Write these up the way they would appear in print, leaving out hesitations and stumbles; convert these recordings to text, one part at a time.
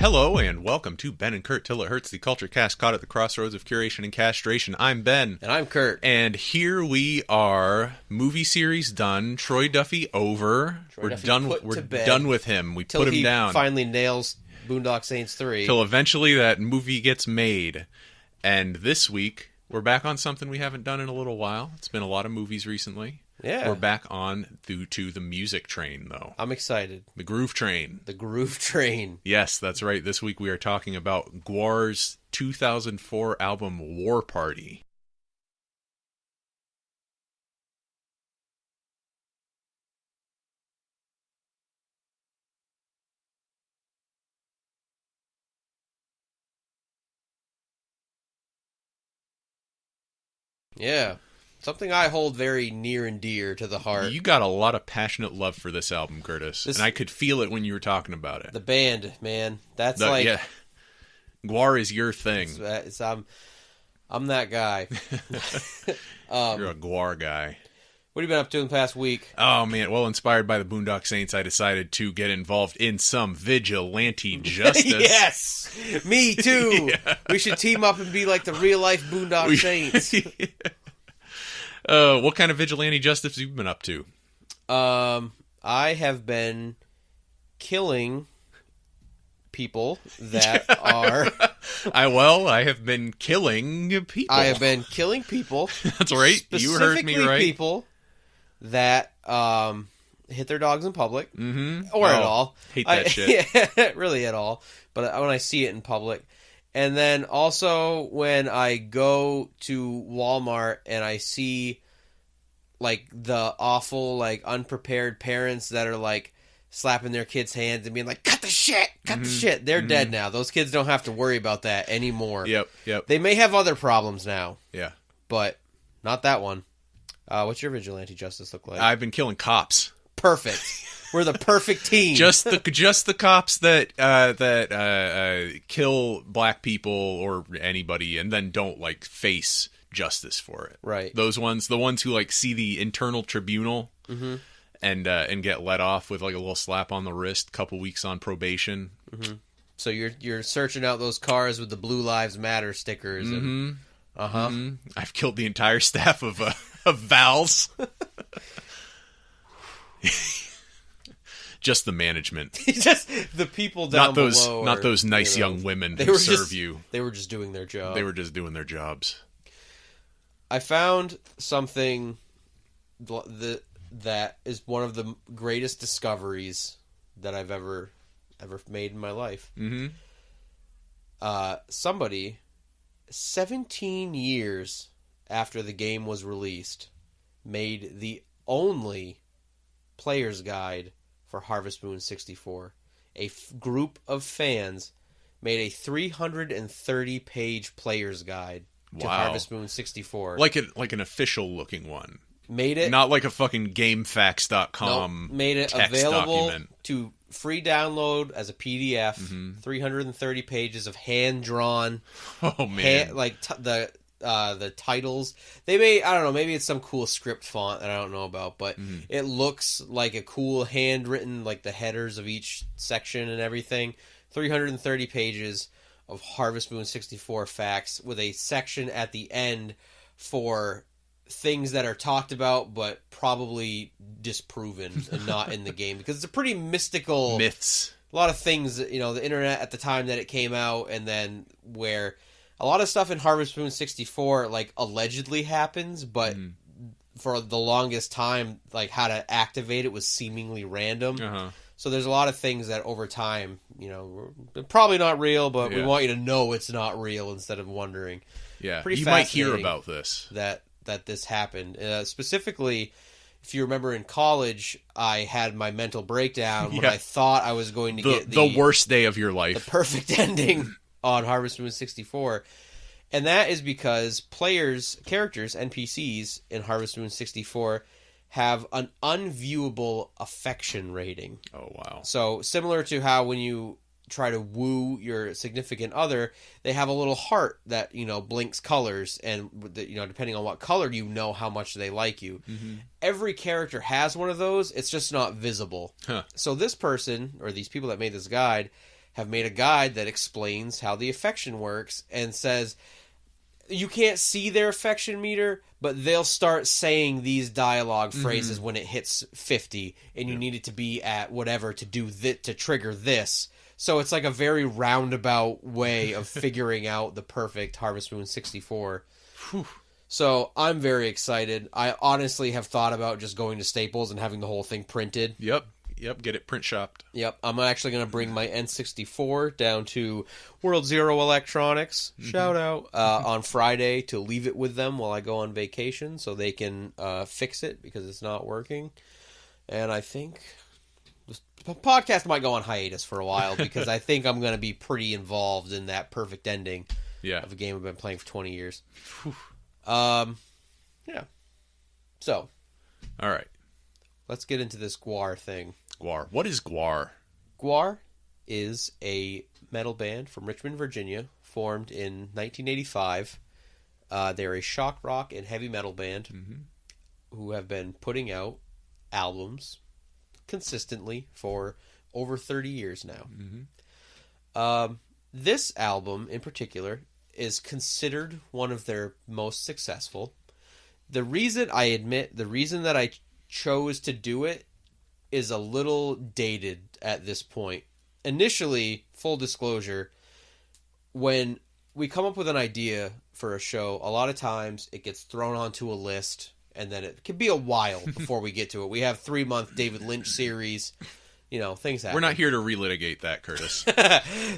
Hello and welcome to Ben and Curt Till It Hurts, the culture cast caught at the crossroads of curation and castration. I'm Ben. And I'm Curt. And here we are, movie series done, Troy Duffy over. We're done with him. We put him down. Till he finally nails Boondock Saints 3. Till eventually that movie gets made. And this week, we're back on something we haven't done in a little while. It's been a lot of movies recently. Yeah. We're back on due to the music train, though. I'm excited. The groove train. The groove train. Yes, that's right. This week we are talking about GWAR's 2004 album War Party. Yeah. Something I hold very near and dear to the heart. You got a lot of passionate love for this album, Curtis. And I could feel it when you were talking about it. The band, man. That's like... Yeah. GWAR is your thing. I'm that guy. You're a GWAR guy. What have you been up to in the past week? Oh, man. Well, inspired by the Boondock Saints, I decided to get involved in some vigilante justice. Yes! Me too! Yeah. We should team up and be like the real-life Boondock Saints. Yeah. What kind of vigilante justice have you been up to? I have been killing people that are... I have been killing people. I have been killing people. That's right. You heard me right. People that hit their dogs in public. Mm-hmm. Or at all. Hate that shit. Yeah, really at all. But when I see it in public. And then also when I go to Walmart and I see like the awful, like unprepared parents that are like slapping their kids' hands and being like, cut the shit, cut the shit. They're dead now. Those kids don't have to worry about that anymore. Yep. They may have other problems now. Yeah. But not that one. What's your vigilante justice look like? I've been killing cops. Perfect. We're the perfect team. Just the cops that kill black people or anybody and then don't like face justice for it. Right. Those ones, the ones who like see the internal tribunal and get let off with like a little slap on the wrist, couple weeks on probation. Mm-hmm. So you're searching out those cars with the Blue Lives Matter stickers. And, I've killed the entire staff of Val's. Just the management. Just the people down below. Not those nice young women who serve you. They were just doing their job. They were just doing their jobs. I found something that is one of the greatest discoveries that I've ever made in my life. Mm-hmm. Somebody, 17 years after the game was released, made the only player's guide for Harvest Moon 64. A group of fans made a 330-page player's guide to Harvest Moon 64. Like an official looking one. Made it not like a fucking GameFAQs.com. Made it text available document. To free download as a PDF. 330 pages of hand drawn. Oh man! The titles. They may, I don't know, maybe it's some cool script font that I don't know about, but it looks like a cool handwritten, like the headers of each section and everything. 330 pages of Harvest Moon 64 facts with a section at the end for things that are talked about but probably disproven and not in the game, because it's a pretty mystical... Myths. A lot of things, the internet at the time that it came out, and then where... A lot of stuff in Harvest Moon 64, like, allegedly happens, but for the longest time, like, how to activate it was seemingly random. Uh-huh. So there's a lot of things that over time, they're probably not real, but we want you to know it's not real instead of wondering. Yeah, pretty you might hear about this. That this happened. Specifically, if you remember in college, I had my mental breakdown when I thought I was going to get the worst day of your life. The perfect ending on Harvest Moon 64. And that is because characters, NPCs in Harvest Moon 64 have an unviewable affection rating. Oh, wow. So similar to how when you try to woo your significant other, they have a little heart that, blinks colors, and, depending on what color, how much they like you. Mm-hmm. Every character has one of those, it's just not visible. Huh. So this person, or these people that made this guide, have made a guide that explains how the affection works and says you can't see their affection meter, but they'll start saying these dialogue phrases when it hits 50, and you need it to be at whatever to do to trigger this. So it's like a very roundabout way of figuring out the perfect Harvest Moon 64. Whew. So I'm very excited. I honestly have thought about just going to Staples and having the whole thing printed. Yep. Get it print shopped. Yep. I'm actually going to bring my N64 down to World Zero Electronics, shout out, on Friday to leave it with them while I go on vacation so they can fix it because it's not working. And I think the podcast might go on hiatus for a while because I think I'm going to be pretty involved in that perfect ending of a game I've been playing for 20 years. Yeah. So. All right. Let's get into this GWAR thing. GWAR. What is GWAR? GWAR is a metal band from Richmond, Virginia, formed in 1985. They're a shock rock and heavy metal band who have been putting out albums consistently for over 30 years now. This album, in particular, is considered one of their most successful. The reason that I chose to do it is a little dated at this point. Initially, full disclosure, when we come up with an idea for a show, a lot of times it gets thrown onto a list and then it can be a while before we get to it. We have 3-month David Lynch series. You know, things happen. We're not here to relitigate that, Curtis.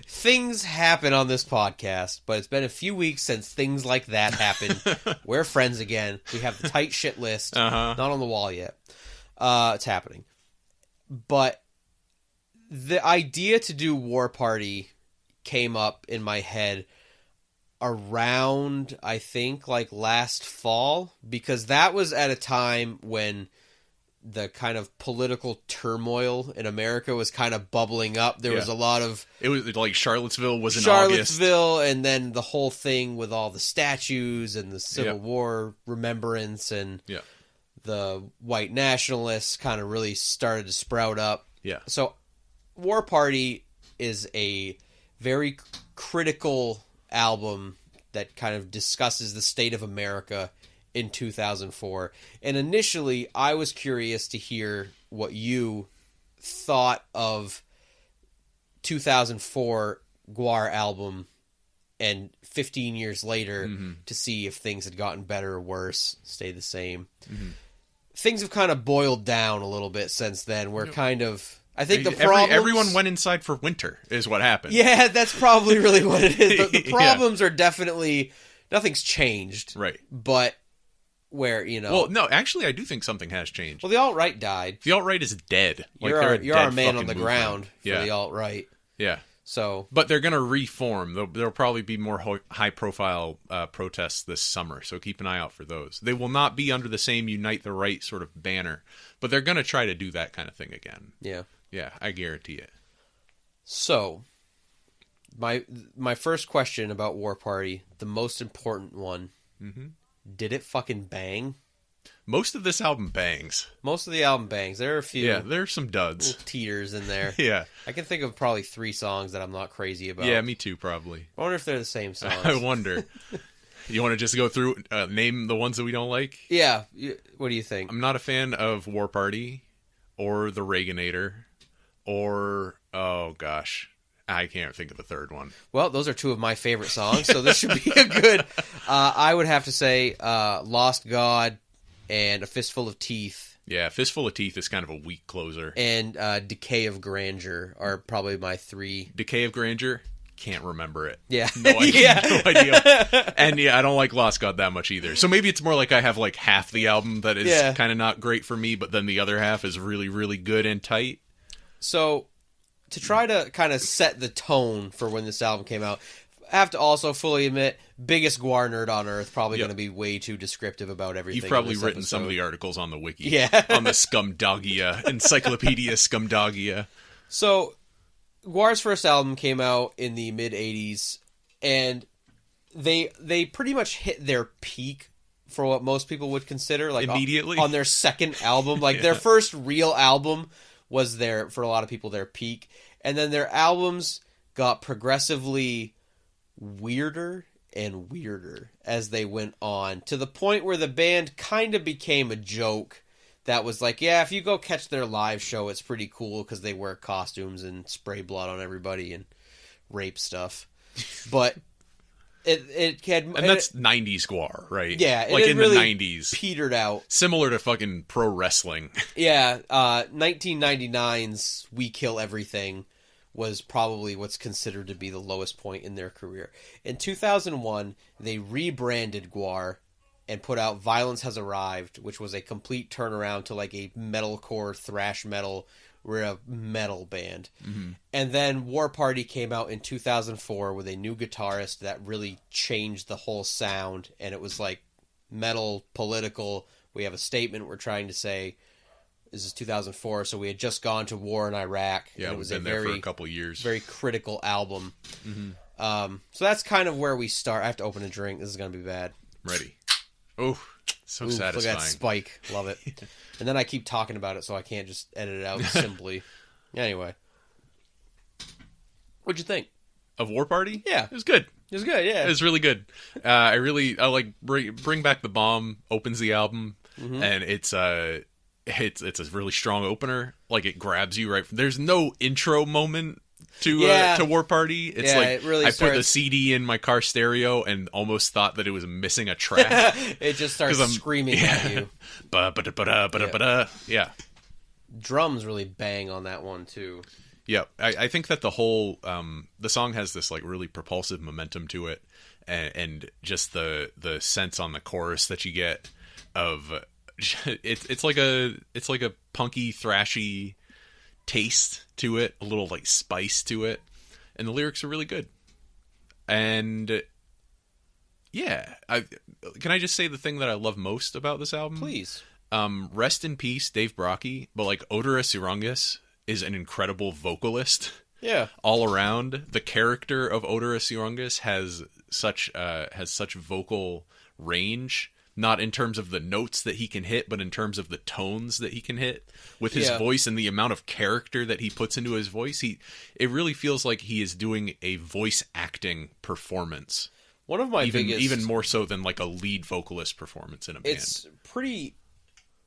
Things happen on this podcast, but it's been a few weeks since things like that happened. We're friends again. We have the tight shit list. Not on the wall yet. It's happening. But the idea to do War Party came up in my head around, I think, like last fall, because that was at a time when the kind of political turmoil in America was kind of bubbling up. There was a lot of... It was like Charlottesville was in Charlottesville, August. And then the whole thing with all the statues and the Civil War remembrance and the white nationalists kind of really started to sprout up. Yeah. So War Party is a very critical album that kind of discusses the state of America in 2004. And initially, I was curious to hear what you thought of 2004 GWAR album and 15 years later to see if things had gotten better or worse, stayed the same. Things have kind of boiled down a little bit since then. We're kind of... I think the problems... Everyone went inside for winter is what happened. Yeah, that's probably really what it is. The problems are definitely... Nothing's changed. Right. But where, you know... Well, no, actually, I do think something has changed. Well, the alt-right died. The alt-right is dead. You're our man on the ground for the alt-right. Yeah. So... But they're going to reform. There'll probably be more high-profile protests this summer, so keep an eye out for those. They will not be under the same Unite the Right sort of banner, but they're going to try to do that kind of thing again. Yeah. Yeah, I guarantee it. So, my first question about War Party, the most important one, did it fucking bang? Most of this album bangs. Most of the album bangs. There are a few. Yeah, there's some duds. Teeters in there. Yeah. I can think of probably 3 songs that I'm not crazy about. Yeah, me too, probably. I wonder if they're the same songs. I wonder. You want to just go through, name the ones that we don't like? Yeah. What do you think? I'm not a fan of War Party or The Reaganator or, oh gosh, I can't think of a third one. Well, those are 2 of my favorite songs, so this should be a good... I would have to say Lost God and A Fistful of Teeth. Yeah, Fistful of Teeth is kind of a weak closer. And Decay of Grandeur are probably my 3. Decay of Grandeur? Can't remember it. Yeah. No idea. No idea. And yeah, I don't like Lost God that much either. So maybe it's more like I have like half the album that is kind of not great for me, but then the other half is really, really good and tight. So, to try to kind of set the tone for when this album came out, I have to also fully admit, biggest GWAR nerd on earth, probably going to be way too descriptive about everything. You've probably written some of the articles on the wiki. Yeah. On the Scumdogia, Encyclopedia Scumdogia. So, GWAR's first album came out in the mid-'80s, and they pretty much hit their peak for what most people would consider, like immediately on their second album. Like, their first real album was for a lot of people, their peak. And then their albums got progressively weirder and weirder as they went on, to the point where the band kind of became a joke that was like, yeah, if you go catch their live show, it's pretty cool because they wear costumes and spray blood on everybody and rape stuff. But it had... And that's 90s GWAR, right? Yeah. Like in really the 90s. petered out. Similar to fucking pro wrestling. Yeah. 1999's We Kill Everything was probably what's considered to be the lowest point in their career. In 2001, they rebranded GWAR and put out Violence Has Arrived, which was a complete turnaround to like a metalcore thrash metal. We're a metal band. Mm-hmm. And then War Party came out in 2004 with a new guitarist that really changed the whole sound. And it was like metal, political. We have a statement we're trying to say. This is 2004, so we had just gone to war in Iraq. Yeah, and it was been there for a couple years. Very critical album. Mm-hmm. So that's kind of where we start. I have to open a drink. This is going to be bad. Ready. Oh, so satisfying. Look at that spike. Love it. And then I keep talking about it, so I can't just edit it out simply. Anyway. What'd you think? Of War Party? Yeah. It was good. It was good, yeah. It was really good. I like Bring Back the Bomb opens the album, and it's a really strong opener. Like, it grabs you right from... There's no intro moment to War Party. It's like it really I put the CD in my car stereo and almost thought that it was missing a track. It just starts screaming at you. Yeah. Drums really bang on that one too. Yeah, I think that the whole the song has this like really propulsive momentum to it, and just the sense on the chorus that you get of it's like a punky thrashy taste to it, a little like spice to it, and the lyrics are really good. And yeah, can I just say the thing that I love most about this album? Please. Rest in peace, Dave Brockie, but like Odorous Urungus is an incredible vocalist. Yeah. All around, the character of Odorous Urungus has such vocal range. Not in terms of the notes that he can hit, but in terms of the tones that he can hit with his voice and the amount of character that he puts into his voice. It really feels like he is doing a voice acting performance. One of my even more so than like a lead vocalist performance in a band. It's pretty.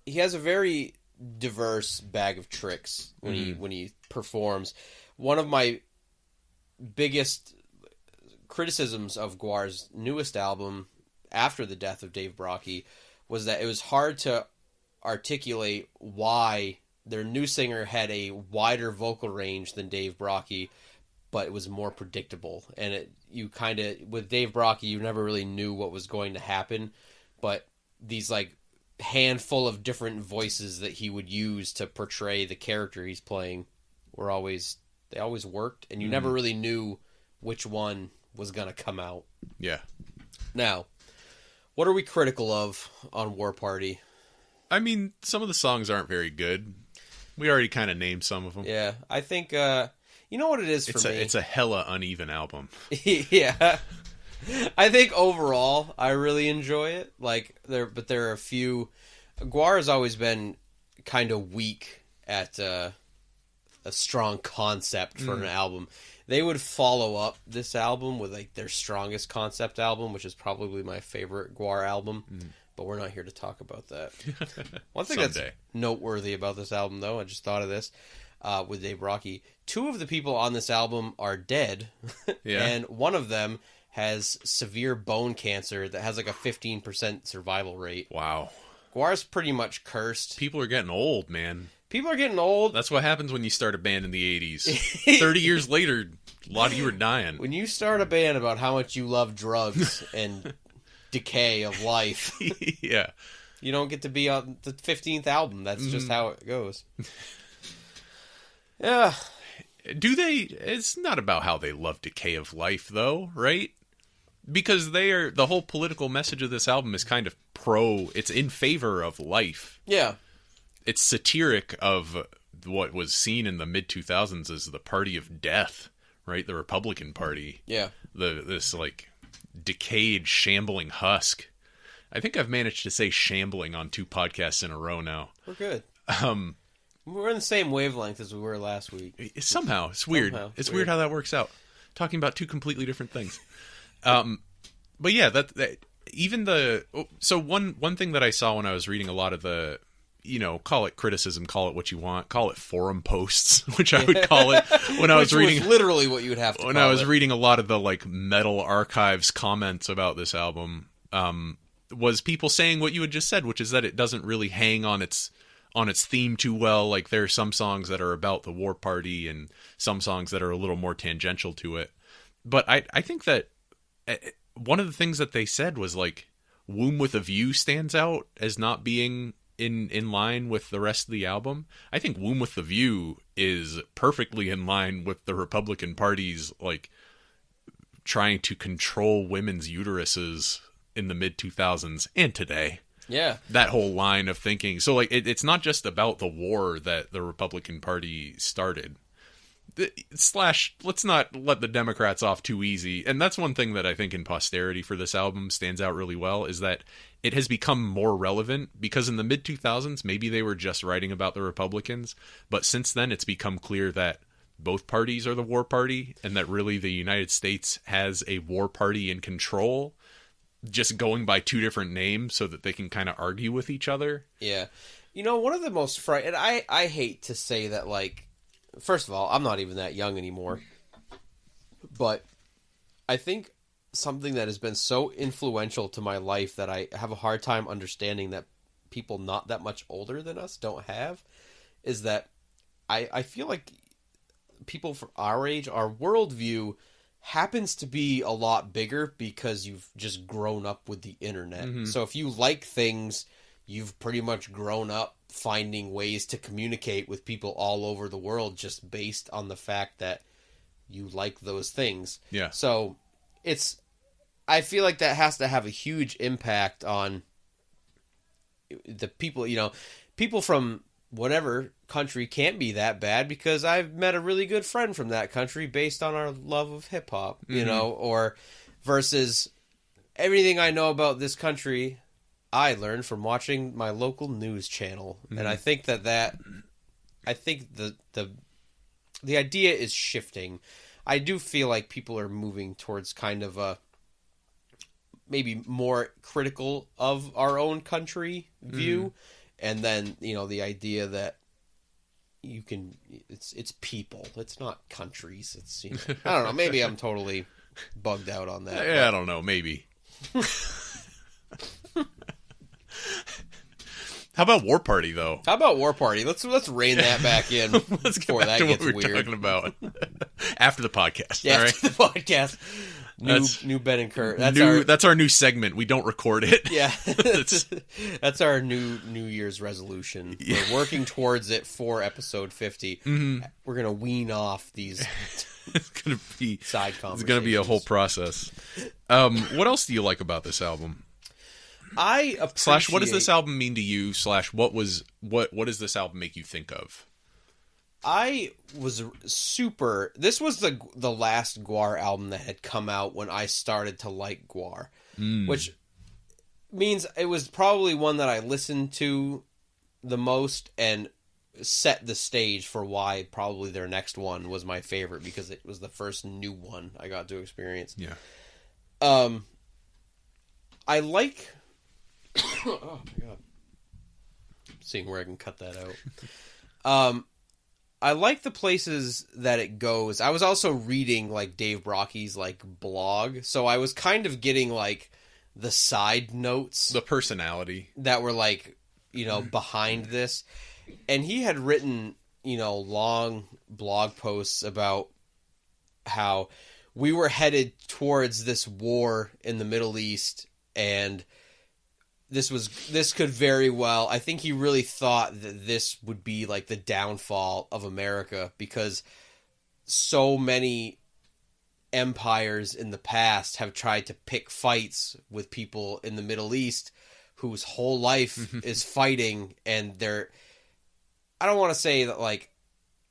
He has a very diverse bag of tricks when he performs. One of my biggest criticisms of GWAR's newest album, after the death of Dave Brockie, was that it was hard to articulate why their new singer had a wider vocal range than Dave Brockie, but it was more predictable. And with Dave Brockie, you never really knew what was going to happen, but these like handful of different voices that he would use to portray the character he's playing they always worked, and you never really knew which one was going to come out. Yeah. Now, what are we critical of on War Party? I mean, some of the songs aren't very good. We already kind of named some of them. Yeah, I think, you know what it is for me? It's a hella uneven album. Yeah. I think overall, I really enjoy it. But there are a few... GWAR has always been kind of weak at a strong concept for an album. They would follow up this album with like their strongest concept album, which is probably my favorite GWAR album. But we're not here to talk about that. One thing that's noteworthy about this album, though, I just thought of this with Dave Brockie. 2 of the people on this album are dead, and one of them has severe bone cancer that has like a 15% survival rate. Wow. GWAR's pretty much cursed. People are getting old, man. People are getting old. That's what happens when you start a band in the 80s. 30 years later, a lot of you are dying. When you start a band about how much you love drugs and decay of life, yeah, you don't get to be on the 15th album. That's just how it goes. Yeah. Do they? It's not about how they love decay of life, though, right? Because the whole political message of this album is kind of it's in favor of life. Yeah. It's satiric of what was seen in the mid-2000s as the party of death, right? The Republican Party. Yeah. This like decayed, shambling husk. I think I've managed to say shambling on 2 podcasts in a row now. We're good. We're in the same wavelength as we were last week. Somehow. It's weird. It's weird how that works out. talking about two completely different things. But yeah, that even so one thing that I saw when I was reading a lot of the, call it criticism, call it what you want, call it forum posts, which I would call it when I was reading. Was literally what you would have to. When I was reading a lot of the like Metal Archives comments about this album, was people saying what you had just said, which is that it doesn't really hang on its theme too well. Like there are some songs that are about the War Party and some songs that are a little more tangential to it. But I think that one of the things that they said was like Womb with a View stands out as not being in line with the rest of the album. I think Womb with the View is perfectly in line with the Republican Party's like trying to control women's uteruses in the mid 2000s and today. Yeah. That whole line of thinking. So like it's not just about the war that the Republican Party started. Let's not let the Democrats off too easy. And that's one thing that I think in posterity for this album stands out really well, is that it has become more relevant, because in the mid 2000s, maybe they were just writing about the Republicans. But since then, it's become clear that both parties are the war party, and that really the United States has a war party in control, just going by two different names so that they can kind of argue with each other. Yeah. One of the most frightening, I hate to say that, like, first of all, I'm not even that young anymore, but I think something that has been so influential to my life that I have a hard time understanding that people not that much older than us don't have, is that I feel like people for our age, our worldview happens to be a lot bigger because you've just grown up with the internet. Mm-hmm. So if you like things, you've pretty much grown up finding ways to communicate with people all over the world just based on the fact that you like those things. Yeah. So I feel like that has to have a huge impact on the people, people from whatever country can't be that bad, because I've met a really good friend from that country based on our love of hip hop, or versus everything I know about this country I learned from watching my local news channel. Mm-hmm. And I think I think the idea is shifting. I do feel like people are moving towards kind of a maybe more critical of our own country view. Mm-hmm. And then, the idea that you can, it's people, it's not countries. It's, I don't know, maybe I'm totally bugged out on that. Yeah, I don't know, maybe. How about War Party, though? How about War Party? Let's rein that back in. Let's get back to what we're talking about after the podcast. Yeah, all right? After the podcast. New Ben and Curt. That's our new segment. We don't record it. Yeah, that's our new Year's resolution. Yeah. We're working towards it for episode 50. Mm-hmm. We're gonna wean off these. It's gonna be side conversations. It's gonna be a whole process. What else do you like about this album? I appreciate... What does this album mean to you? What does this album make you think of? I was super... This was the last GWAR album that had come out when I started to like GWAR. Which means it was probably one that I listened to the most and set the stage for why probably their next one was my favorite, because it was the first new one I got to experience. Yeah. I like... oh my god. Seeing where I can cut that out. I like the places that it goes. I was also reading like Dave Brockie's like blog, so I was kind of getting like the side notes, the personality that were like, behind this. And he had written, long blog posts about how we were headed towards this war in the Middle East, and this could very well... I think he really thought that this would be like the downfall of America, because so many empires in the past have tried to pick fights with people in the Middle East whose whole life is fighting, and they're... I don't want to say that, like...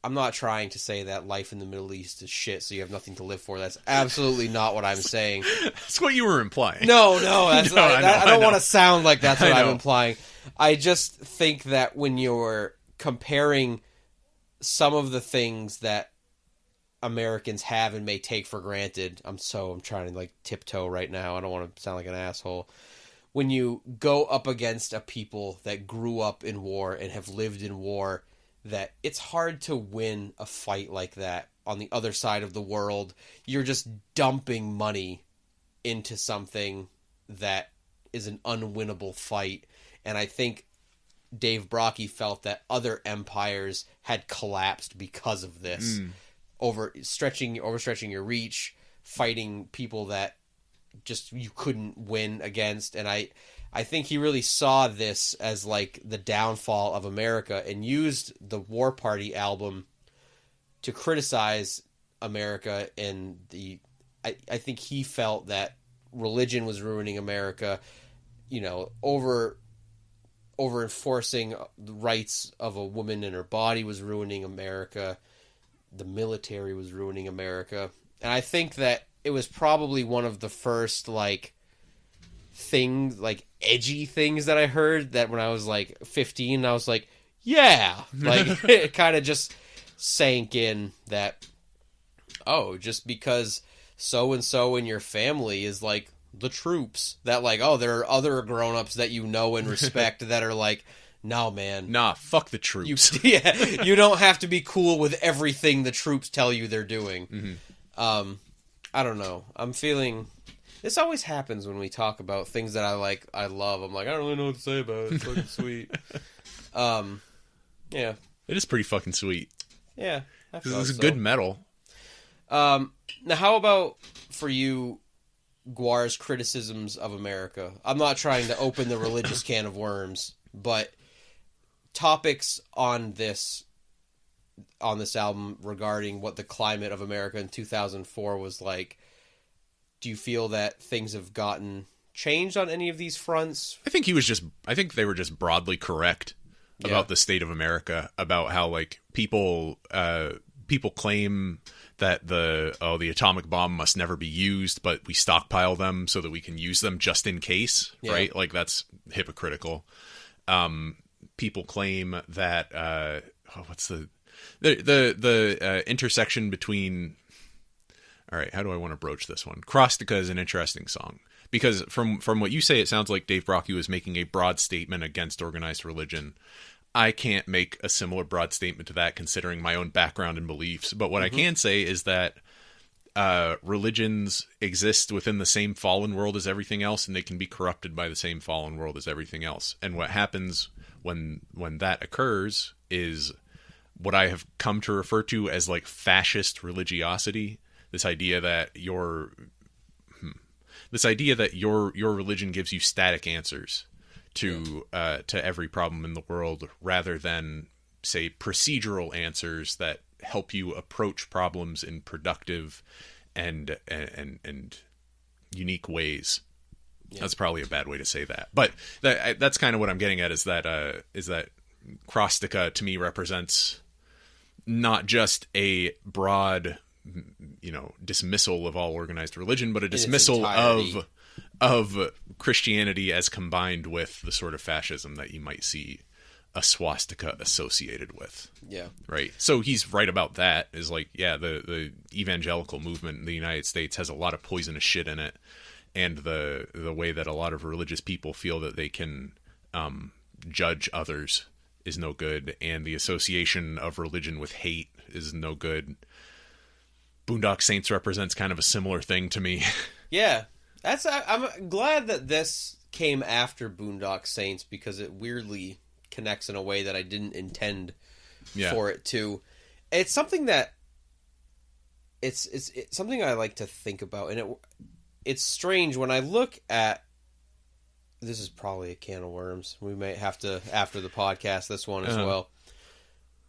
I'm not trying to say that life in the Middle East is shit, so you have nothing to live for. That's absolutely not what I'm saying. That's what you were implying. No, that's I don't want to sound like that's what I'm implying. I just think that when you're comparing some of the things that Americans have and may take for granted. I'm trying to like tiptoe right now. I don't want to sound like an asshole. When you go up against a people that grew up in war and have lived in war, that it's hard to win a fight like that on the other side of the world. You're just dumping money into something that is an unwinnable fight. And I think Dave Brockie felt that other empires had collapsed because of this. Overstretching your reach, fighting people that just you couldn't win against. And I think he really saw this as like the downfall of America and used the War Party album to criticize America. And I think he felt that religion was ruining America, over enforcing the rights of a woman in her body was ruining America. The military was ruining America. And I think that it was probably one of the first edgy things that I heard, that when I was 15, I was like, yeah, it kind of just sank in that, just because so-and-so in your family is the troops, that there are other grown-ups that you know and respect that are no, man. Nah, fuck the troops. You don't have to be cool with everything the troops tell you they're doing. Mm-hmm. I don't know. I'm feeling... This always happens when we talk about things that I love. I'm like, I don't really know what to say about it. It's fucking sweet. Yeah. It is pretty fucking sweet. Yeah. This is good metal. Now, how about for you, GWAR's criticisms of America? I'm not trying to open the religious can of worms, but topics on this album regarding what the climate of America in 2004 was like. Do you feel that things have gotten changed on any of these fronts? I think they were just broadly correct about the state of America, about how people claim that the atomic bomb must never be used, but we stockpile them so that we can use them just in case, right? That's hypocritical. People claim that what's the intersection between... All right, how do I want to broach this one? Crostica is an interesting song because from what you say, it sounds like Dave Brockie was making a broad statement against organized religion. I can't make a similar broad statement to that considering my own background and beliefs. But what I can say is that religions exist within the same fallen world as everything else, and they can be corrupted by the same fallen world as everything else. And what happens when that occurs is what I have come to refer to as fascist religiosity. This idea that your religion gives you static answers to every problem in the world, rather than, say, procedural answers that help you approach problems in productive and unique ways. Yeah. That's probably a bad way to say that, but that's kind of what I'm getting at. Is that Crostica to me represents not just a broad, dismissal of all organized religion, but a dismissal of Christianity as combined with the sort of fascism that you might see a swastika associated with. Yeah. Right. So he's right about that. Is the evangelical movement in the United States has a lot of poisonous shit in it, and the way that a lot of religious people feel that they can judge others is no good, and the association of religion with hate is no good. Boondock Saints represents kind of a similar thing to me. Yeah. I'm glad that this came after Boondock Saints, because it weirdly connects in a way that I didn't intend for it to. It's something that it's something I like to think about, and it's strange when I look at... This is probably a can of worms. We may have to, after the podcast, this one as well.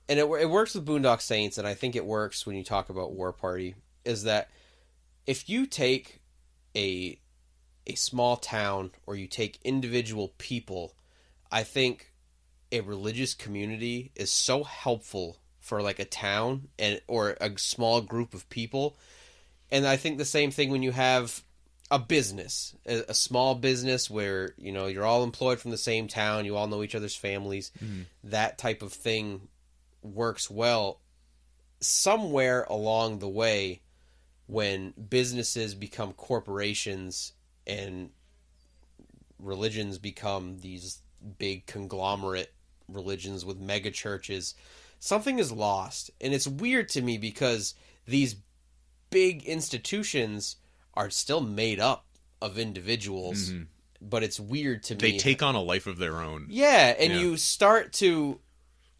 And it works with Boondock Saints, and I think it works when you talk about War Party, is that if you take a small town, or you take individual people, I think a religious community is so helpful for a town or a small group of people. And I think the same thing when you have a business, a small business where, you're all employed from the same town, you all know each other's families, that type of thing works well. somewhere along the way, when businesses become corporations and religions become these big conglomerate religions with mega churches, something is lost. And it's weird to me because these big institutions are still made up of individuals, but it's weird to me. They take on a life of their own. Yeah, and you start to...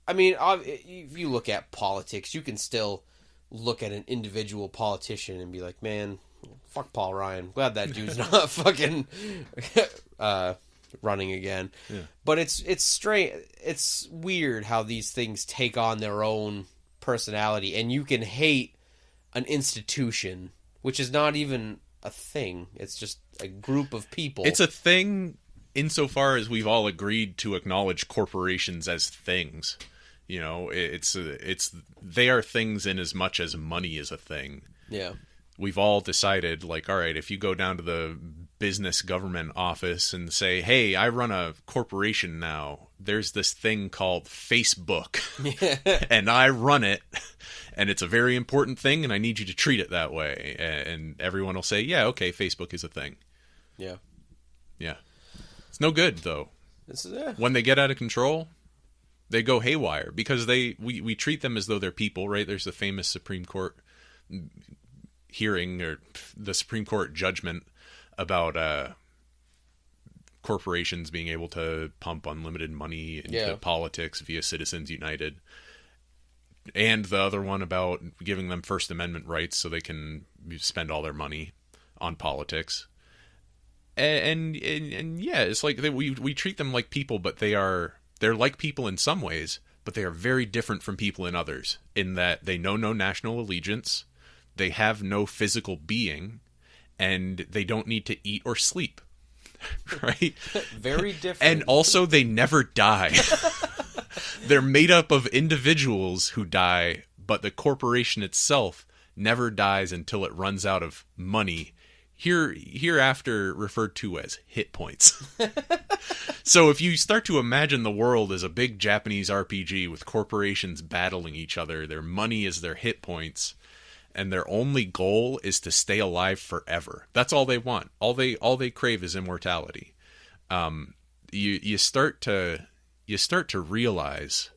I mean, if you look at politics, you can still look at an individual politician and be like, man, fuck Paul Ryan. Glad that dude's not fucking running again. Yeah. But it's strange. It's weird how these things take on their own personality, and you can hate an institution, which is not even a thing. It's just a group of people. It's a thing insofar as we've all agreed to acknowledge corporations as things. You know, they are things in as much as money is a thing. Yeah. We've all decided, like, all right, if you go down to the business government office and say, hey, I run a corporation now, there's this thing called Facebook, and I run it, and it's a very important thing, and I need you to treat it that way. And everyone will say, yeah, okay, Facebook is a thing. Yeah. Yeah. It's no good, though. When they get out of control, they go haywire, because we treat them as though they're people, right? There's the famous Supreme Court hearing, or the Supreme Court judgment about corporations being able to pump unlimited money into politics via Citizens United, and the other one about giving them First Amendment rights so they can spend all their money on politics. And yeah, it's like we treat them like people, but they're like people in some ways, but they are very different from people in others, in that they know no national allegiance, they have no physical being, and they don't need to eat or sleep. Right? Very different. And also, they never die. They're made up of individuals who die, but the corporation itself never dies until it runs out of money, hereafter referred to as hit points. So if you start to imagine the world as a big Japanese RPG with corporations battling each other, their money is their hit points, and their only goal is to stay alive forever. That's all they want. All they crave is immortality. You start to realize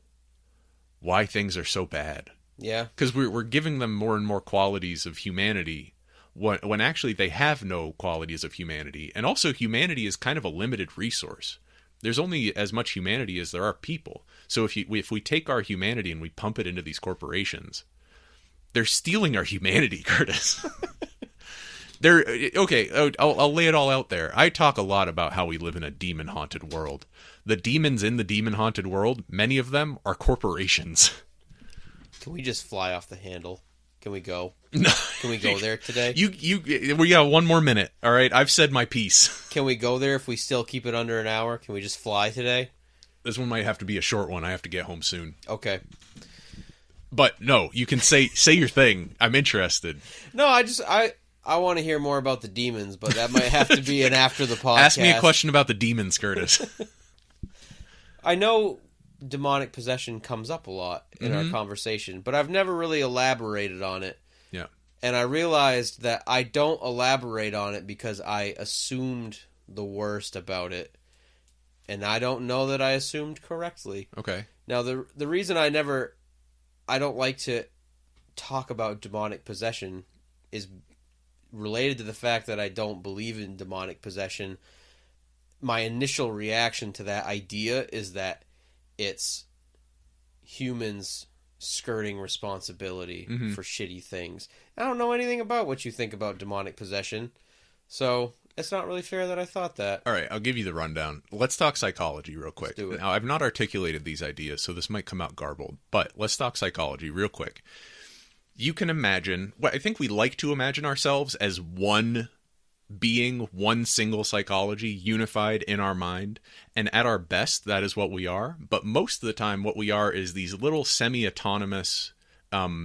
why things are so bad. Yeah. Because we're giving them more and more qualities of humanity, when actually they have no qualities of humanity. And also, humanity is kind of a limited resource. There's only as much humanity as there are people. So if we take our humanity and we pump it into these corporations, they're stealing our humanity, Curtis. I'll lay it all out there. I talk a lot about how we live in a demon-haunted world. The demons in the demon-haunted world, many of them are corporations. Can we just fly off the handle? Can we go? No. Can we go there today? We got 1 more minute. All right, I've said my piece. Can we go there if we still keep it under an hour? Can we just fly today? This one might have to be a short one. I have to get home soon. Okay. But no, you can say your thing. I'm interested. No, I want to hear more about the demons, but that might have to be an after the podcast. Ask me a question about the demons, Curtis. I know demonic possession comes up a lot in our conversation, but I've never really elaborated on it. Yeah. And I realized that I don't elaborate on it because I assumed the worst about it. And I don't know that I assumed correctly. Okay. Now, the reason I don't like to talk about demonic possession is related to the fact that I don't believe in demonic possession. My initial reaction to that idea is that it's humans skirting responsibility for shitty things. I don't know anything about what you think about demonic possession, so it's not really fair that I thought that. All right, I'll give you the rundown. Let's talk psychology real quick. Let's do it. Now, I've not articulated these ideas, so this might come out garbled, but let's talk psychology real quick. You can imagine, I think we like to imagine ourselves as one being, one single psychology unified in our mind, and at our best, that is what we are. But most of the time, what we are is these little semi-autonomous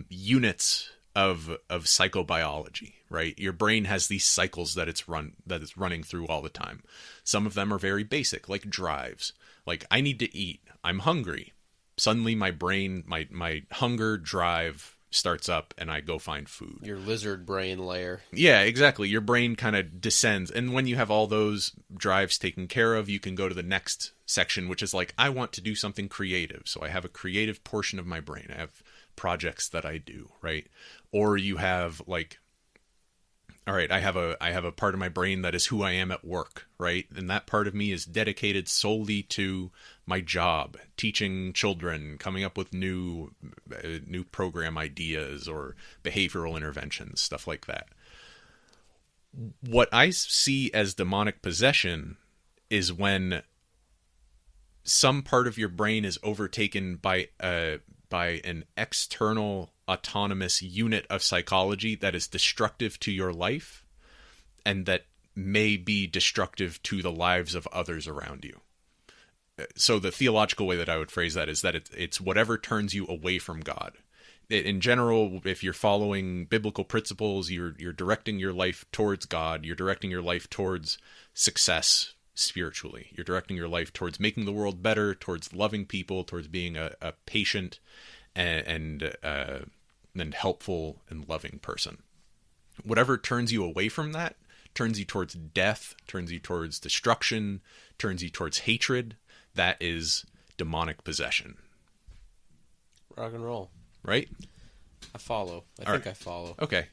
units of psychobiology, right? Your brain has these cycles that it's running through all the time. Some of them are very basic, like drives. Like, I need to eat. I'm hungry. Suddenly, my brain, my hunger drive starts up and I go find food. Your lizard brain layer. Yeah, exactly. Your brain kind of descends. And when you have all those drives taken care of, you can go to the next section, which is like, I want to do something creative. So I have a creative portion of my brain. I have projects that I do, right? Or you have like, all right, I have a part of my brain that is who I am at work, right? And that part of me is dedicated solely to my job, teaching children, coming up with new program ideas or behavioral interventions, stuff like that. What I see as demonic possession is when some part of your brain is overtaken by an external autonomous unit of psychology that is destructive to your life and that may be destructive to the lives of others around you. So the theological way that I would phrase that is that it's whatever turns you away from God. In general, if you're following biblical principles, you're directing your life towards God, you're directing your life towards success spiritually. You're directing your life towards making the world better, towards loving people, towards being a patient and helpful and loving person. Whatever turns you away from that, turns you towards death, turns you towards destruction, turns you towards hatred, that is demonic possession. Rock and roll. Right? I follow. I follow. Okay.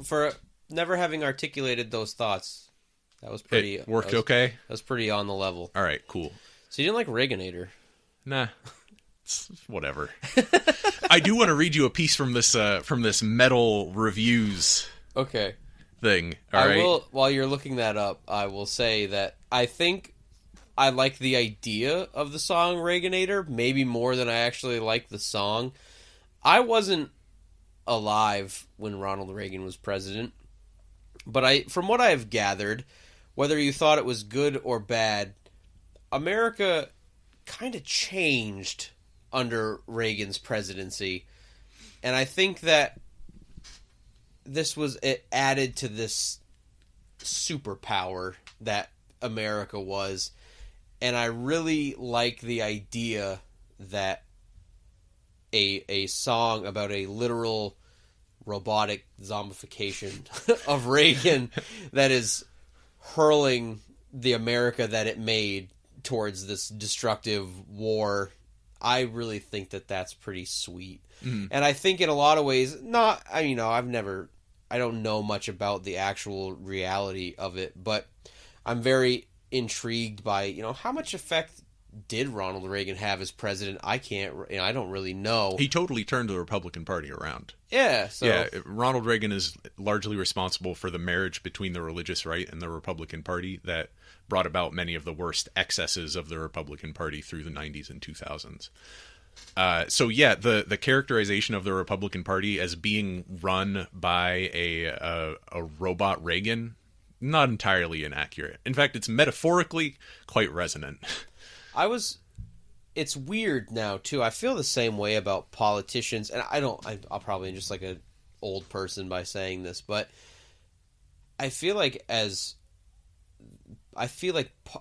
For never having articulated those thoughts, that was pretty... It worked okay? That was pretty on the level. All right, cool. So you didn't like Reaganator? Nah. It's whatever. I do want to read you a piece from this metal reviews thing. All right? While you're looking that up, I will say that I think I like the idea of the song Reaganator, maybe more than I actually like the song. I wasn't alive when Ronald Reagan was president, but from what I have gathered, whether you thought it was good or bad, America kind of changed under Reagan's presidency. And I think that it added to this superpower that America was. And I really like the idea that a song about a literal robotic zombification of Reagan that is hurling the America that it made towards this destructive war. I really think that that's pretty sweet. Mm. And I think in a lot of ways, I don't know much about the actual reality of it, but I'm very intrigued by, how much effect did Ronald Reagan have as president? I don't really know. He totally turned the Republican Party around. Yeah. So. Yeah, Ronald Reagan is largely responsible for the marriage between the religious right and the Republican Party that brought about many of the worst excesses of the Republican Party through the 90s and 2000s. So yeah, the characterization of the Republican Party as being run by a robot Reagan, not entirely inaccurate. In fact, it's metaphorically quite resonant. It's weird now too. I feel the same way about politicians, and I'll probably just like an old person by saying this, but I feel like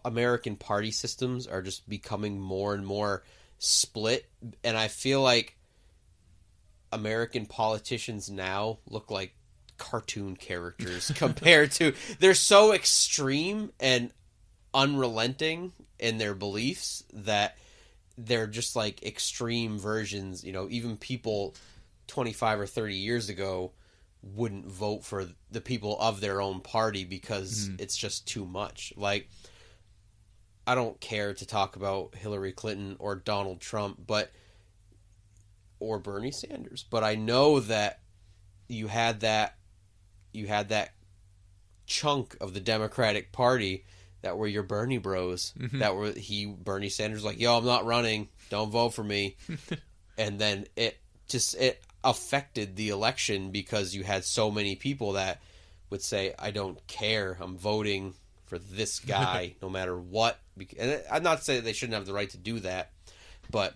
American party systems are just becoming more and more split, and I feel like American politicians now look like cartoon characters compared to... They're so extreme and unrelenting in their beliefs that they're just like extreme versions. Even people 25 or 30 years ago wouldn't vote for the people of their own party because it's just too much. Like, I don't care to talk about Hillary Clinton or Donald Trump, or Bernie Sanders, but I know that you had that chunk of the Democratic Party that were your Bernie bros, Bernie Sanders was like, yo, I'm not running, don't vote for me. And then it affected the election because you had so many people that would say, I don't care, I'm voting for this guy no matter what. And I'm not saying they shouldn't have the right to do that, but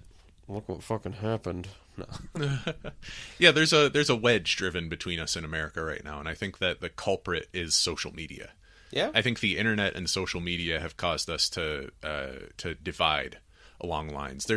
look what fucking happened. No. Yeah, there's a wedge driven between us in America right now, and I think that the culprit is social media. Yeah, I think the internet and social media have caused us to divide along lines.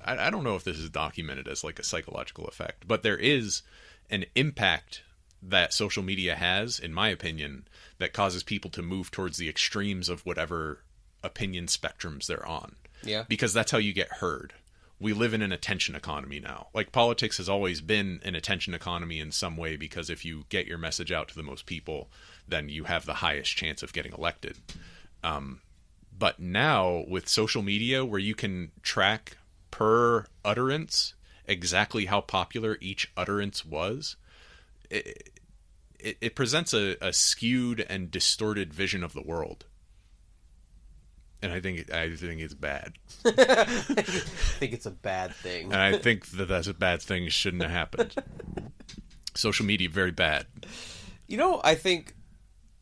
I don't know if this is documented as like a psychological effect, but there is an impact that social media has, in my opinion, that causes people to move towards the extremes of whatever opinion spectrums they're on. Yeah. Because that's how you get heard. We live in an attention economy now. Like, politics has always been an attention economy in some way, because if you get your message out to the most people, then you have the highest chance of getting elected. But now with social media, where you can track per utterance exactly how popular each utterance was, it presents a skewed and distorted vision of the world. And I think it's bad. I think it's a bad thing. And I think that's a bad thing. It shouldn't have happened. Social media, very bad. You know, I think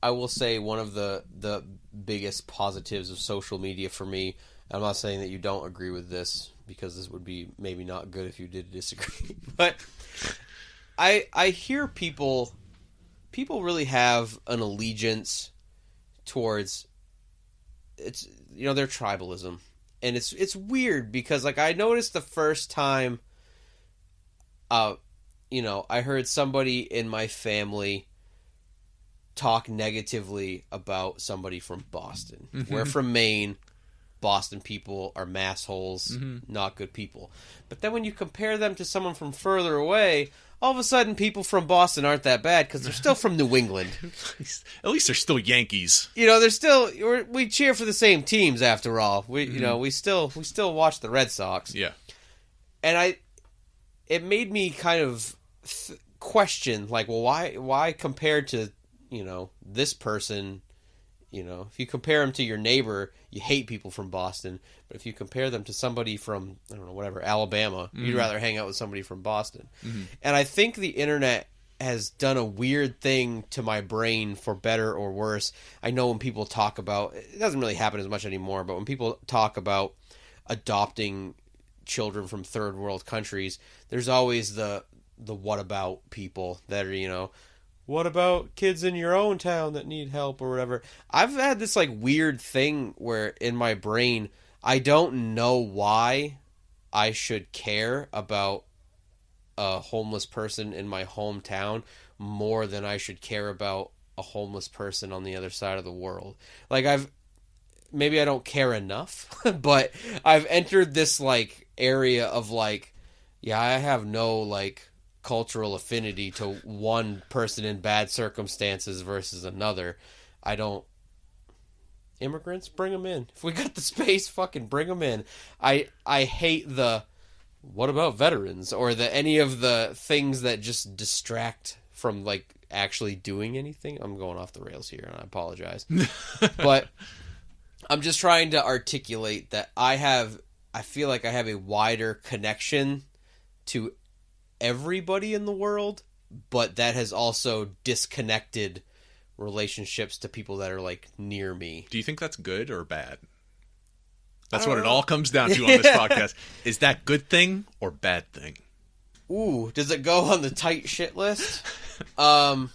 I will say one of the biggest positives of social media for me, I'm not saying that you don't agree with this, because this would be maybe not good if you did disagree, but I hear people really have an allegiance towards, it's, you know, their tribalism. And it's weird, because like I noticed the first time you know, I heard somebody in my family talk negatively about somebody from Boston. Mm-hmm. We're from Maine. Boston people are massholes, not good people. But then when you compare them to someone from further away, all of a sudden people from Boston aren't that bad, because they're still from New England. At least they're still Yankees. You know, we cheer for the same teams after all. You know, we still watch the Red Sox. Yeah. And it made me kind of question, like, well, why compared to, you know, this person, you know, if you compare them to your neighbor, you hate people from Boston. But if you compare them to somebody from, I don't know, whatever, Alabama, you'd rather hang out with somebody from Boston. Mm-hmm. And I think the internet has done a weird thing to my brain, for better or worse. I know when people talk about, it doesn't really happen as much anymore, but when people talk about adopting children from third world countries, there's always the what about people that are, you know, what about kids in your own town that need help or whatever. I've had this like weird thing where in my brain, I don't know why I should care about a homeless person in my hometown more than I should care about a homeless person on the other side of the world. Like maybe I don't care enough, but I've entered this like area of like, yeah, I have no like cultural affinity to one person in bad circumstances versus another. I don't. Immigrants, bring them in. If we got the space, fucking bring them in. I hate the what about veterans, or any of the things that just distract from like actually doing anything. I'm going off the rails here, and I apologize. But I'm just trying to articulate that I feel like I have a wider connection to everybody in the world, but that has also disconnected relationships to people that are like near me. Do you think that's good or bad? That's what it all comes down to on this podcast. Is that good thing or bad thing? Ooh, does it go on the tight shit list? I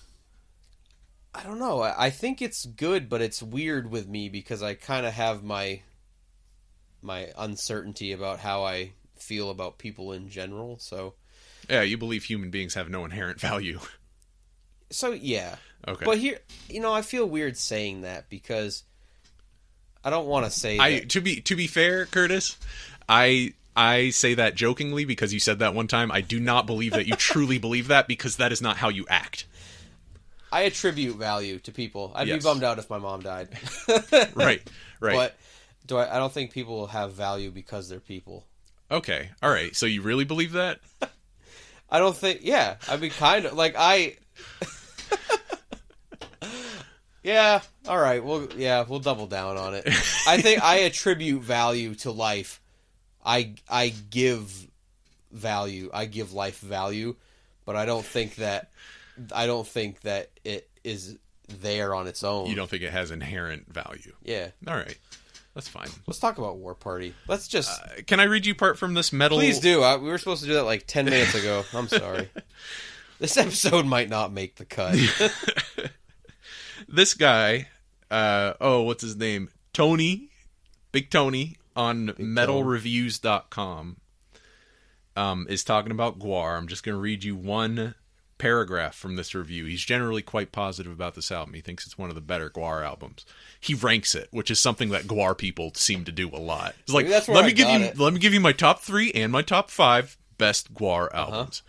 don't know. I think it's good, but it's weird with me because I kind of have my uncertainty about how I feel about people in general. So yeah, you believe human beings have no inherent value. So yeah. Okay. But here, you know, I feel weird saying that because I don't want to say that. To be fair, Curtis, I say that jokingly because you said that one time. I do not believe that you truly believe that, because that is not how you act. I attribute value to people. I'd be bummed out if my mom died. Right. But I don't think people have value because they're people. Okay. All right. So you really believe that? I don't think... Yeah. I mean, kind of. Like, yeah. All right. We'll double down on it. I think I attribute value to life. I give value. I give life value, but I don't think that it is there on its own. You don't think it has inherent value? Yeah. All right. That's fine. Let's talk about War Party. Let's just... can I read you part from this metal? Please do. We were supposed to do that like 10 minutes ago. I'm sorry. This episode might not make the cut. This guy, what's his name? Tony. Big Tony on metalreviews.com is talking about GWAR. I'm just going to read you one paragraph from this review. He's generally quite positive about this album. He thinks it's one of the better GWAR albums. He ranks it, which is something that GWAR people seem to do a lot. It's like, let me give you my top 3 and my top 5 best GWAR albums.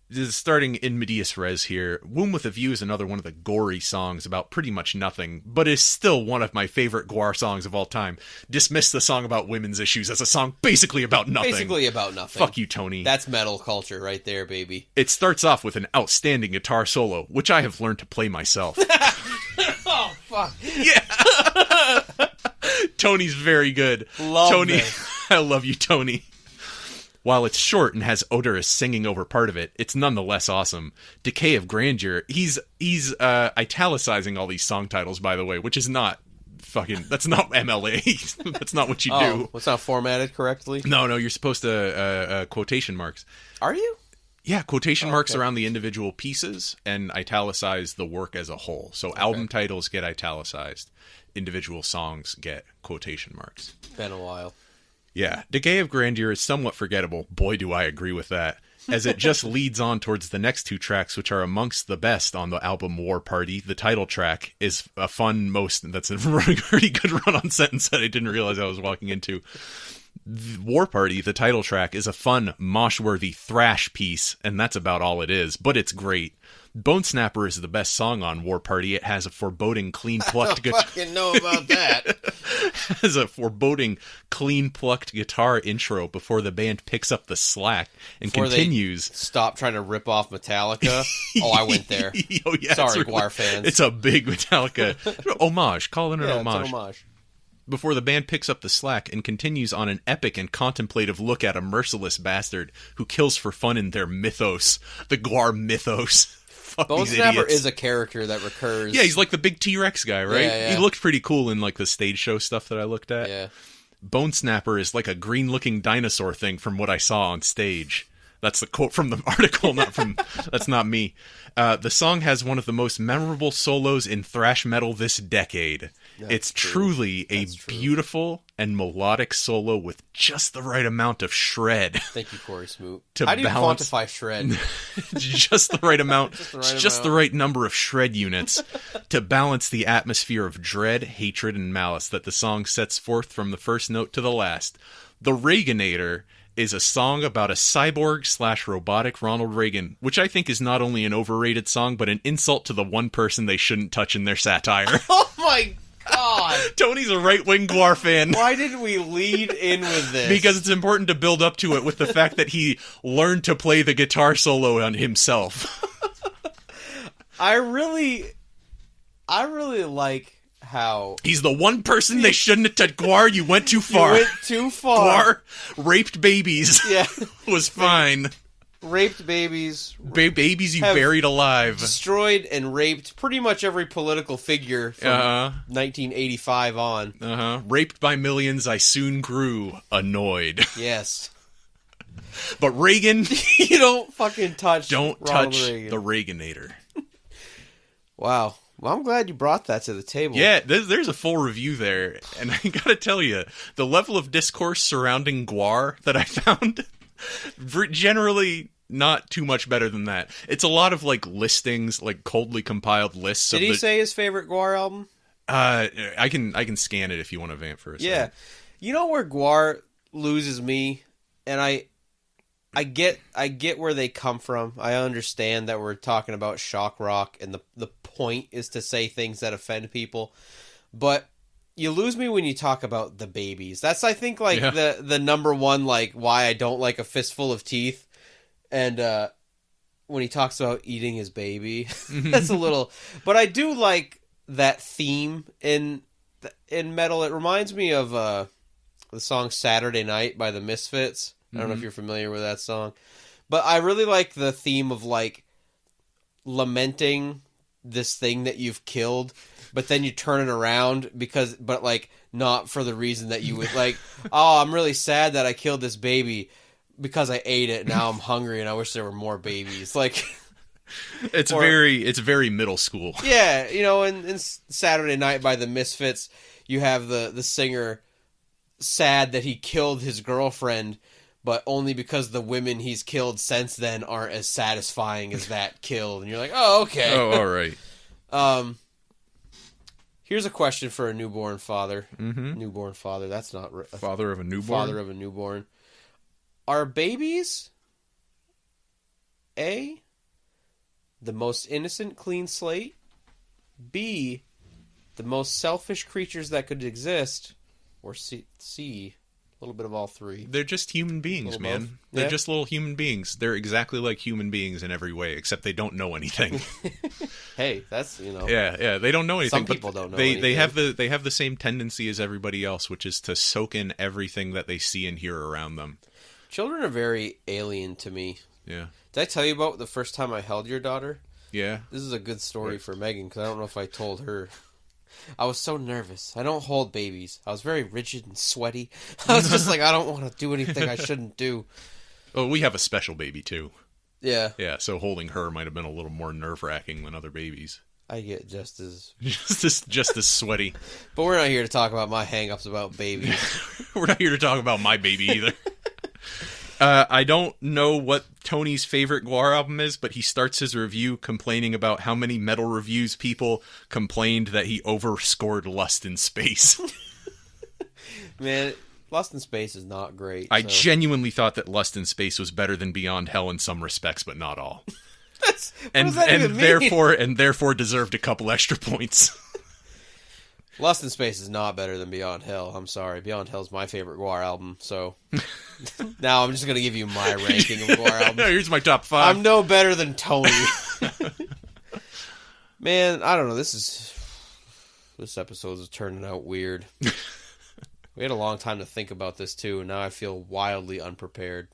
This is starting in medias res here. Womb with a View is another one of the gory songs about pretty much nothing, but is still one of my favorite GWAR songs of all time. Dismiss the song about women's issues as a song basically about nothing. Basically about nothing. Fuck you, Tony. That's metal culture right there, baby. It starts off with an outstanding guitar solo, which I have learned to play myself. Oh, fuck. Yeah. Tony's very good. Tony, this. I love you, Tony. While it's short and has odorous singing over part of it, it's nonetheless awesome. Decay of Grandeur. He's italicizing all these song titles, by the way, which is not fucking... That's not MLA. That's not what you do. It's not formatted correctly? No, you're supposed to quotation marks. Are you? Yeah, quotation marks around the individual pieces and italicize the work as a whole. So album titles get italicized. Individual songs get quotation marks. Been a while. Yeah, Decay of Grandeur is somewhat forgettable. Boy, do I agree with that. As it just leads on towards the next 2 tracks, which are amongst the best on the album War Party. The title track is a fun that's a pretty good run-on sentence that I didn't realize I was walking into. War Party, the title track, is a fun, mosh-worthy thrash piece, and that's about all it is, but it's great. Bone Snapper is the best song on War Party. It has a foreboding, clean-plucked guitar. I don't fucking know about that. Has a foreboding, clean-plucked guitar intro before the band picks up the slack and continues. Stop trying to rip off Metallica. Oh, I went there. Oh, yeah, sorry, GWAR fans. It's a big Metallica homage. Call it an homage. It's an homage. Before the band picks up the slack and continues on an epic and contemplative look at a merciless bastard who kills for fun in their mythos, the GWAR mythos. Fuck Bone Snapper is a character that recurs. Yeah, he's like the big T-Rex guy, right? Yeah. He looked pretty cool in like the stage show stuff that I looked at. Yeah. Bone Snapper is like a green-looking dinosaur thing from what I saw on stage. That's the quote from the article, that's not me. The song has one of the most memorable solos in thrash metal this decade. It's truly a beautiful and melodic solo with just the right amount of shred. Thank you, Corey Smoot. How do you quantify shred? Just the right amount. Just the right number of shred units to balance the atmosphere of dread, hatred, and malice that the song sets forth from the first note to the last. The Reaganator is a song about a cyborg/robotic Ronald Reagan, which I think is not only an overrated song, but an insult to the one person they shouldn't touch in their satire. Oh my God. Tony's a right-wing GWAR fan. Why didn't we lead in with this? Because it's important to build up to it with the fact that he learned to play the guitar solo on himself. I really like how... He's the one person they shouldn't have touched. GWAR, you went too far. You went too far. GWAR, raped babies. Yeah. Was fine. Raped babies. Babies you buried alive. Destroyed and raped pretty much every political figure from 1985 on. Raped by millions, I soon grew annoyed. Yes. But Reagan... You don't fucking touch Don't Ronald touch Reagan. the Reaganator. Wow. Well, I'm glad you brought that to the table. Yeah, there's a full review there. And I gotta tell you, the level of discourse surrounding GWAR that I found... generally not too much better than that. It's a lot of like listings, like coldly compiled lists. Did he say his favorite GWAR album? I can scan it if you want to vamp for a second. Yeah. You know where GWAR loses me, and I get where they come from. I understand that we're talking about shock rock, and the point is to say things that offend people, but you lose me when you talk about the babies. That's, I think, like the number one, like, why I don't like A Fistful of Teeth. And when he talks about eating his baby, that's a little. But I do like that theme in metal. It reminds me of the song "Saturday Night" by the Misfits. I don't know if you're familiar with that song, but I really like the theme of like lamenting this thing that you've killed, but then you turn it around but like not for the reason that you would like. Oh, I'm really sad that I killed this baby because I ate it. Now I'm hungry and I wish there were more babies. Like it's very middle school. Yeah, you know, in Saturday Night by the Misfits, you have the singer sad that he killed his girlfriend, but only because the women he's killed since then aren't as satisfying as that kill. And you're like, oh, okay. Oh, all right. Here's a question for a newborn father. Mm-hmm. Newborn father. That's not father of a newborn. Father of a newborn. Are babies A, the most innocent clean slate, B, the most selfish creatures that could exist, or C, a little bit of all three? They're just human beings, man. Both. They're Yeah. just little human beings. They're exactly like human beings in every way, except they don't know anything. Hey, that's, Yeah, they don't know anything. Some people don't know they anything. they have the same tendency as everybody else, which is to soak in everything that they see and hear around them. Children are very alien to me. Yeah. Did I tell you about the first time I held your daughter? Yeah. This is a good story for Megan, because I don't know if I told her. I was so nervous. I don't hold babies. I was very rigid and sweaty. I was just like, I don't want to do anything I shouldn't do. Oh, we have a special baby too. Yeah. Yeah, so holding her might have been a little more nerve-wracking than other babies. I get just as... just as sweaty. But we're not here to talk about my hang-ups about babies. We're not here to talk about my baby either. I don't know what Tony's favorite GWAR album is, but he starts his review complaining about how many metal reviews people complained that he overscored Lust in Space. Man, Lost in Space is not great. I genuinely thought that Lust in Space was better than Beyond Hell in some respects, but not all. What does that even mean? therefore deserved a couple extra points. Lost in Space is not better than Beyond Hell. I'm sorry. Beyond Hell is my favorite GWAR album, so... Now I'm just going to give you my ranking of GWAR albums. Here's my top 5. I'm no better than Tony. Man, I don't know. This episode is turning out weird. We had a long time to think about this, too, and now I feel wildly unprepared.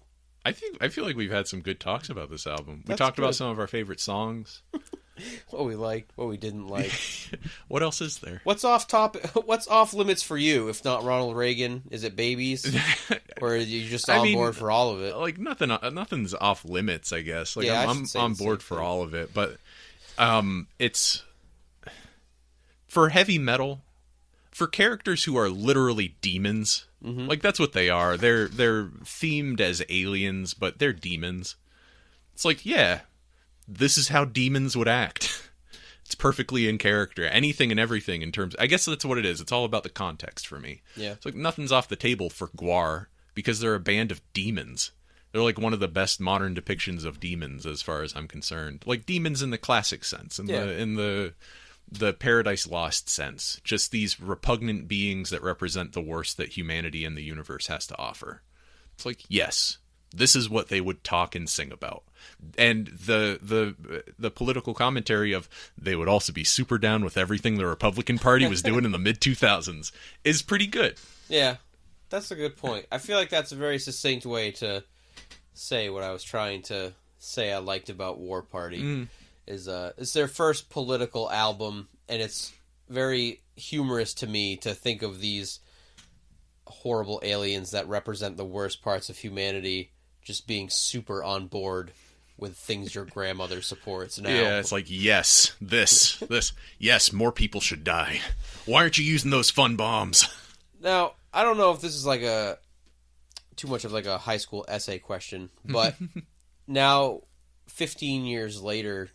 I feel like we've had some good talks about this album. We That's talked about good. some of our favorite songs. What we liked, what we didn't like. What else is there? What's off topic? What's off limits for you? If not Ronald Reagan, is it babies, or are you just on board for all of it? Like nothing's off limits, I guess. Like Yeah, I'm on board for all of it, but it's for heavy metal, for characters who are literally demons. Mm-hmm. Like that's what they are. They're themed as aliens, but they're demons. It's like, yeah, this is how demons would act. It's perfectly in character. Anything and everything in terms... I guess that's what it is. It's all about the context for me. Yeah. It's like nothing's off the table for GWAR because they're a band of demons. They're like one of the best modern depictions of demons as far as I'm concerned. Like demons in the classic sense, in the Paradise Lost sense. Just these repugnant beings that represent the worst that humanity and the universe has to offer. It's like, yes, this is what they would talk and sing about. And the political commentary of they would also be super down with everything the Republican Party was doing in the mid-2000s is pretty good. Yeah, that's a good point. I feel like that's a very succinct way to say what I was trying to say I liked about War Party. It's their first political album, and it's very humorous to me to think of these horrible aliens that represent the worst parts of humanity just being super on board with things your grandmother supports now. Yeah, it's like, yes, this, yes, more people should die. Why aren't you using those fun bombs? Now, I don't know if this is like too much of like a high school essay question, but now, 15 years later,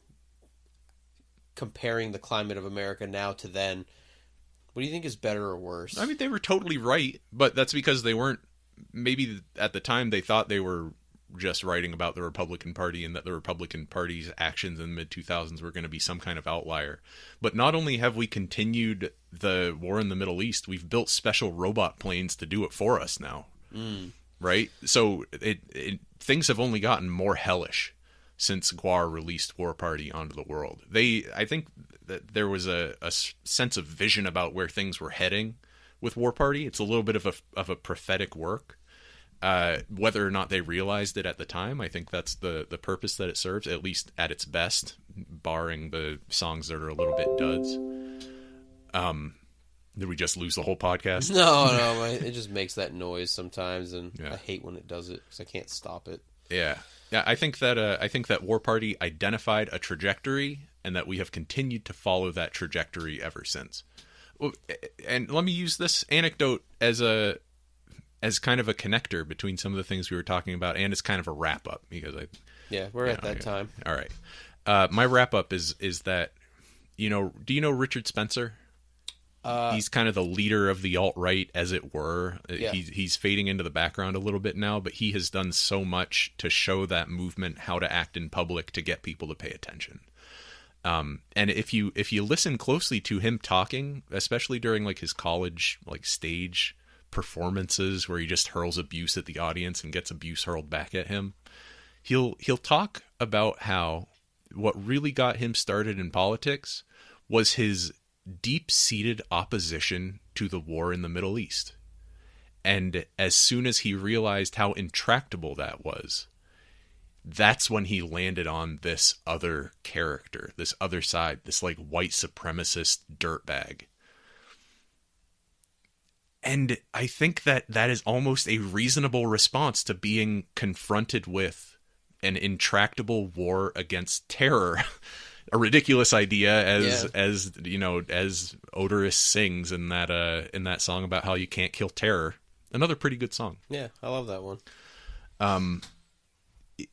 comparing the climate of America now to then, what do you think is better or worse? I mean, they were totally right, but that's because they weren't, maybe at the time they thought they were just writing about the Republican Party and that the Republican Party's actions in the mid-2000s were going to be some kind of outlier. But not only have we continued the war in the Middle East, we've built special robot planes to do it for us now. Right? So things have only gotten more hellish since GWAR released War Party onto the world. I think that there was a sense of vision about where things were heading with War Party. It's a little bit of a prophetic work. Whether or not they realized it at the time, I think that's the purpose that it serves, at least at its best, barring the songs that are a little bit duds. Did we just lose the whole podcast? No, it just makes that noise sometimes, and Yeah. I hate when it does it because I can't stop it. Yeah. I think that War Party identified a trajectory, and that we have continued to follow that trajectory ever since. Well, and let me use this anecdote as kind of a connector between some of the things we were talking about, and as kind of a wrap up, because we're at that time. All right. My wrap up is that, do you know Richard Spencer? He's kind of the leader of the alt-right, as it were. Yeah. He's fading into the background a little bit now, but he has done so much to show that movement how to act in public to get people to pay attention. And if you listen closely to him talking, especially during like his college like stage performances where he just hurls abuse at the audience and gets abuse hurled back at him, he'll talk about how what really got him started in politics was his deep-seated opposition to the war in the Middle East. And as soon as he realized how intractable that was, that's when he landed on this other character, this other side, this like white supremacist dirtbag. And I think that is almost a reasonable response to being confronted with an intractable war against terror. A ridiculous idea, as Odorous sings in that song about how you can't kill terror. Another pretty good song. Yeah, I love that one.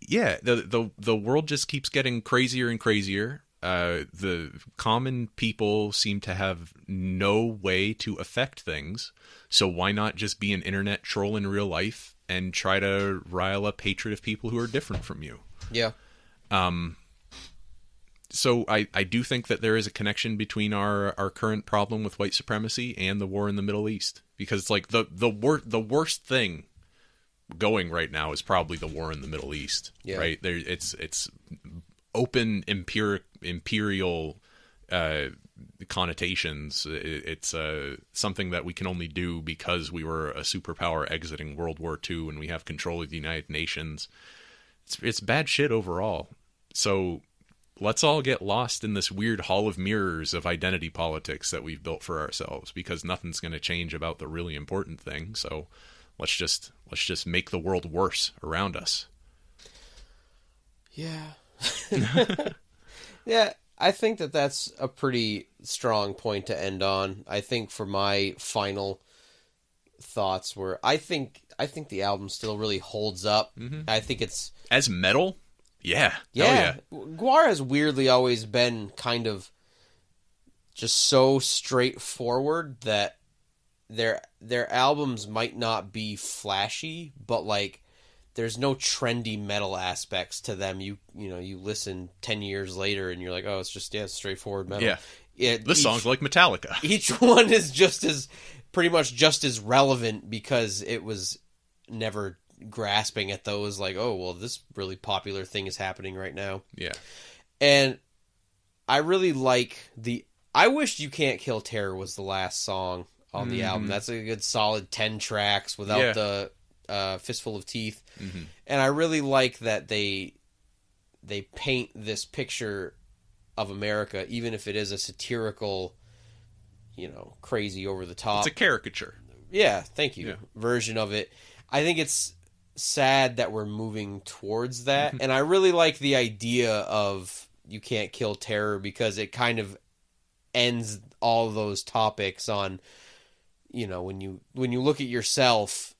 Yeah, the world just keeps getting crazier and crazier. The common people seem to have no way to affect things, so why not just be an internet troll in real life and try to rile up hatred of people who are different from you? Yeah. So I do think that there is a connection between our current problem with white supremacy and the war in the Middle East, because it's like the worst thing going right now is probably the war in the Middle East. Yeah. Right there, it's open imperial connotations. It's something that we can only do because we were a superpower exiting World War II and we have control of the United Nations. It's bad shit overall. So let's all get lost in this weird hall of mirrors of identity politics that we've built for ourselves, because nothing's going to change about the really important thing. So let's just make the world worse around us. Yeah. Yeah, I think that's a pretty strong point to end on. I think for my final thoughts were, I think the album still really holds up. Mm-hmm. I think it's as metal. Yeah. Yeah. GWAR has weirdly always been kind of just so straightforward that their albums might not be flashy, but like there's no trendy metal aspects to them. You listen 10 years later and you're like, oh, it's just straightforward metal. Yeah. This song's like Metallica. Each one is pretty much just as relevant because it was never grasping at those like, oh, well, this really popular thing is happening right now. Yeah. And I really like I Wish You Can't Kill Terror was the last song on the album. That's a good solid 10 tracks without the Fistful of Teeth. Mm-hmm. And I really like that they paint this picture of America, even if it is a satirical, crazy over the top. It's a caricature. Yeah, thank you. Yeah. Version of it. I think it's sad that we're moving towards that. And I really like the idea of You Can't Kill Terror because it kind of ends all those topics on, when you look at yourself,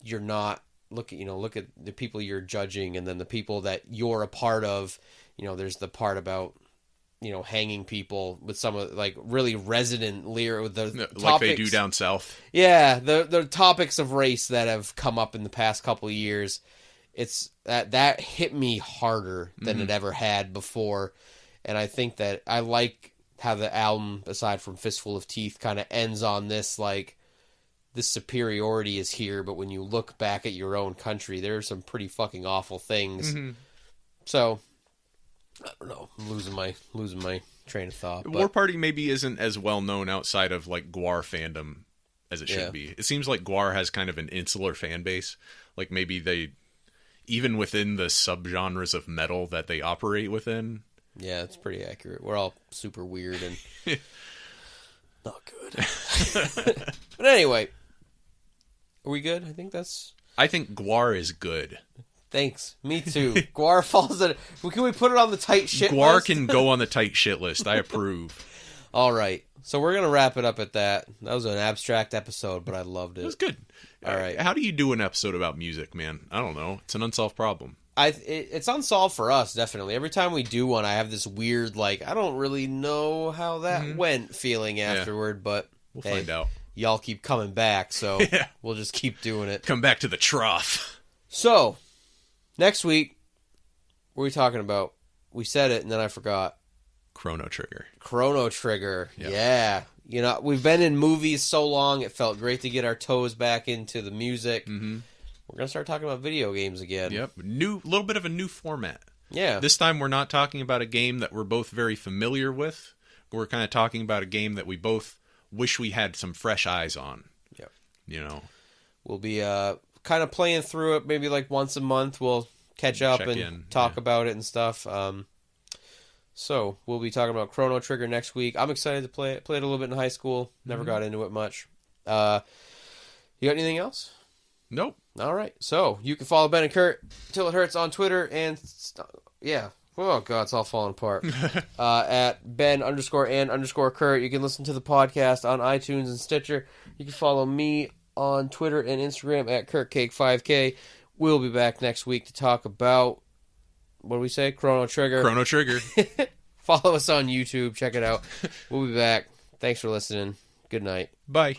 you're not look at the people you're judging, and then the people that you're a part of. There's the part about hanging people with some of like really resonant lyric, the like topics, they do down south. Yeah, the topics of race that have come up in the past couple of years. It's that hit me harder than it ever had before, and I think that I like how the album, aside from Fistful of Teeth, kind of ends on this like, this superiority is here, but when you look back at your own country, there are some pretty fucking awful things. Mm-hmm. So, I don't know, I'm losing my train of thought. War Party maybe isn't as well known outside of like GWAR fandom as it should be. It seems like GWAR has kind of an insular fan base. Like maybe they, even within the subgenres of metal that they operate within. Yeah, it's pretty accurate. We're all super weird and not good. But anyway, are we good? I think GWAR is good. Thanks. Me too. GWAR falls in. Can we put it on the tight shit GWAR list? Can go on the tight shit list. I approve. All right. So we're going to wrap it up at that. That was an abstract episode, but I loved it. It was good. All right. How do you do an episode about music, man? I don't know. It's an unsolved problem. It's unsolved for us, definitely. Every time we do one, I have this weird, like, I don't really know how that went feeling afterward, but we'll find out. Y'all keep coming back, so we'll just keep doing it. Come back to the trough. So, next week, what are we talking about? We said it, and then I forgot. Chrono Trigger. Chrono Trigger. Yep. Yeah. You know, we've been in movies so long, it felt great to get our toes back into the music. Mm-hmm. We're going to start talking about video games again. Yep. Little bit of a new format. Yeah. This time we're not talking about a game that we're both very familiar with. We're kind of talking about a game that we both wish we had some fresh eyes on. Yep. You know. We'll be kind of playing through it maybe like once a month. We'll catch up and talk about it and stuff. So we'll be talking about Chrono Trigger next week. I'm excited to play it. Played a little bit in high school. Never got into it much. You got anything else? Nope. All right. So you can follow Ben and Curt Till It Hurts on Twitter and oh god, it's all falling apart. At Ben_and_Curt. You can listen to the podcast on iTunes and Stitcher. You can follow me on Twitter and Instagram at CurtCake5K. We'll be back next week to talk about, what do we say? Chrono Trigger. Chrono Trigger. Follow us on YouTube. Check it out. We'll be back. Thanks for listening. Good night. Bye.